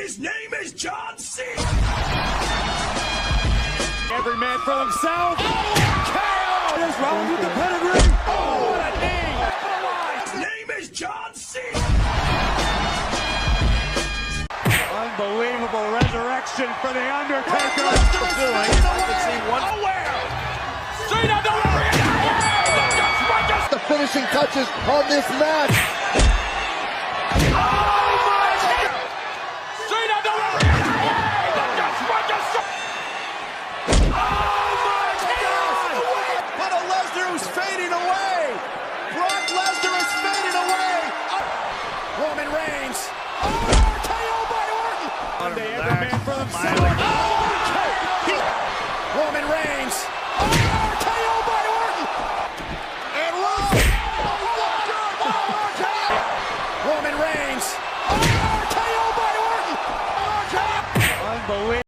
His name is John Cena. Every man for himself. KO! There's Rollins with the pedigree. Oh, what a knee. His name is John Cena. Unbelievable resurrection for the Undertaker. Nowhere. Cena delivering it. The finishing touches on this match. Fading away. Brock Lesnar is fading away. Roman Reigns. KO by Orton. Every man for themselves. Roman Reigns. KO by Orton. And Roman Reigns. KO by Orton. Unbelievable.